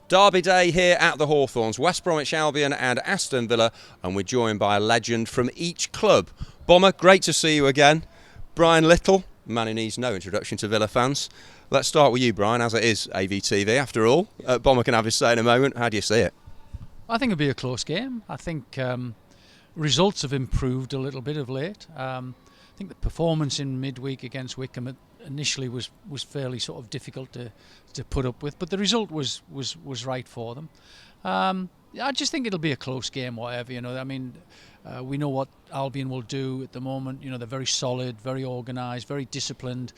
Derby Day here at the Hawthorns, West Bromwich Albion and Aston Villa, and we're joined by a legend from each club. Bomber, great to see you again. Brian Little, man who needs no introduction to Villa fans. Let's start with you, Brian, as it is AVTV after all. Bomber can have his say in a moment. How do you see it? I think it'll be a close game. I think results have improved a little bit of late. I think the performance in midweek against Wycombe initially was fairly sort of difficult to put up with, but the result was right for them. I just think it'll be a close game, whatever. I mean, we know what Albion will do at the moment. They're very solid, very organised, very disciplined.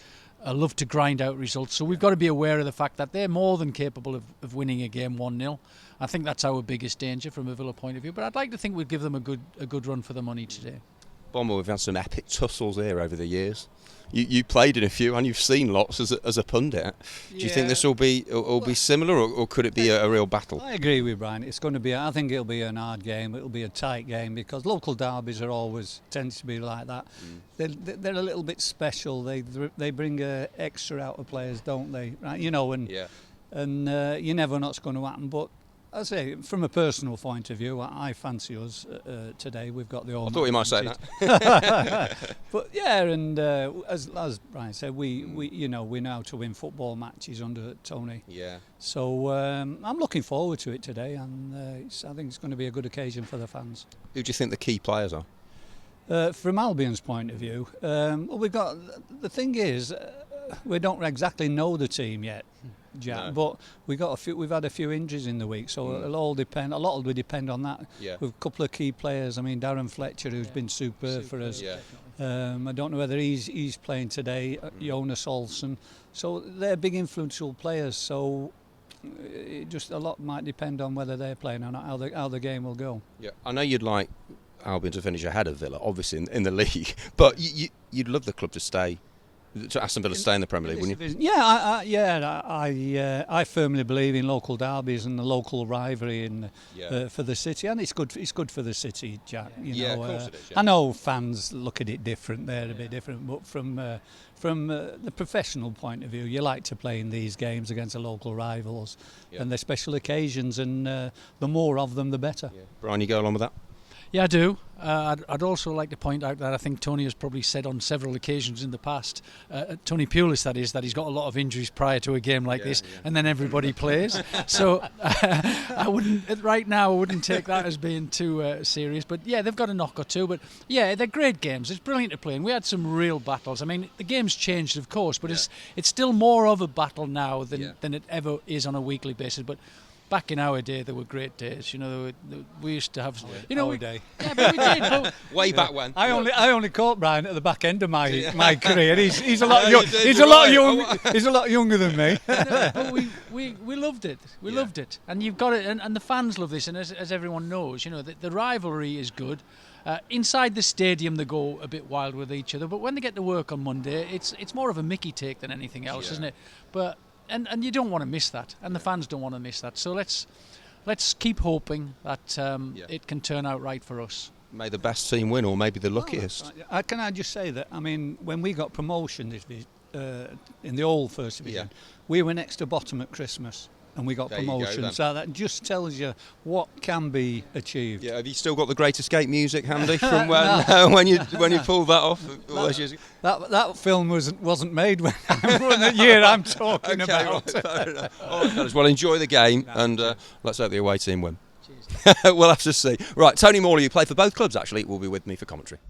Love to grind out results. So we've got to be aware of the fact that they're more than capable of winning a game 1-0. I think that's our biggest danger from a Villa point of view. But I'd like to think we'd give them a good run for the money today. Bomber, we've had some epic tussles here over the years. You played in a few and you've seen lots as a pundit. Do you think this will be similar, or could it be a real battle? I agree with Brian. It's going to be. I think it'll be an hard game. It'll be a tight game because local derbies are always tend to be like that. They're a little bit special. They bring extra out of players, don't they? Right? And you never know what's going to happen, but. I say, from a personal point of view, I fancy us today. We've got the all. I thought you might say that. But yeah, and as Brian said, we know how to win football matches under Tony. Yeah. So I'm looking forward to it today, and I think it's going to be a good occasion for the fans. Who do you think the key players are? From Albion's point of view, we've got. The thing is, we don't exactly know the team yet. Jack, but we've had a few injuries in the week, so it'll all depend. A lot will depend on that. Yeah. With a couple of key players. I mean, Darren Fletcher, who's been superb for us. Yeah. I don't know whether he's playing today. Jonas Olsson. So they're big influential players. So just a lot might depend on whether they're playing or not. How the game will go. Yeah, I know you'd like Albion to finish ahead of Villa, obviously in the league, but you'd love the club to stay. To Aston Villa stay in the Premier League, wouldn't you? Yeah, I firmly believe in local derbies and the local rivalry for the city, and it's good for the city, Jack. Of course it is. Yeah. I know fans look at it different; they're a bit different, but from the professional point of view, you like to play in these games against the local rivals, and their special occasions, and the more of them, the better. Yeah. Brian, you go along with that? Yeah, I do. I'd also like to point out that I think Tony has probably said on several occasions in the past, Tony Pulis that he's got a lot of injuries prior to a game like this, and then everybody plays. So I wouldn't take that as being too serious. But yeah, they've got a knock or two. But yeah, they're great games. It's brilliant to play, and we had some real battles. I mean, the game's changed, of course, but it's still more of a battle now than it ever is on a weekly basis. But back in our day, there were great days. We used to have. Our day. Yeah, but we did. But way back when. I only caught Brian at the back end of my career. He's a lot younger than me. But we loved it. We loved it, and you've got it, and the fans love this. And as everyone knows, the rivalry is good. Inside the stadium, they go a bit wild with each other, but when they get to work on Monday, it's more of a Mickey take than anything else, isn't it? But. And you don't want to miss that, and the fans don't want to miss that. So let's keep hoping that it can turn out right for us. May the best team win, or maybe the luckiest. Can I just say that? I mean, when we got promotion in the old First Division, we were next to bottom at Christmas. And we got promotion, so that just tells you what can be achieved. Yeah, have you still got the Great Escape music handy from when you pulled that off? That film wasn't made when the year I'm talking about. Right, fair enough. All right, fellas, well, enjoy the game, and let's hope the away team win. Cheers. We'll have to see. Right, Tony Morley, you play for both clubs. Actually, will be with me for commentary.